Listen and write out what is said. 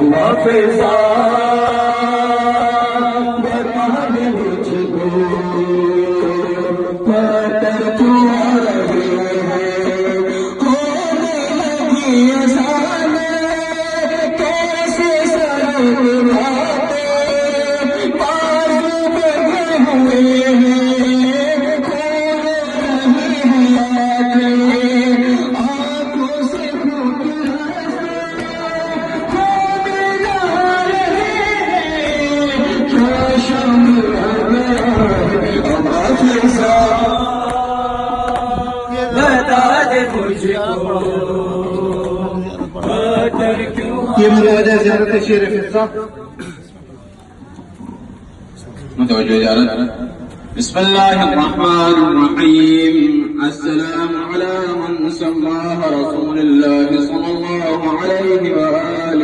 हाफिज़ा बता दे मुझको पत्थर क्यों आ रहे हैं होने लगी आसान कैसे सरल बातें पार बने हुए हैं खोल रही आंखें आंखों से खूब बता दे मुझको पत्थर क्यों ये मुतवज्जह ज़ियारत शेर फिज़ा मुतवज्जह ज़ियारत बिस्मिल्लाहिर्रहमानिर्रहीम अस्सलामु अला मन सल्लल्लाहु रसूलुल्लाह सल्लल्लाहु अलैहि व आलिहि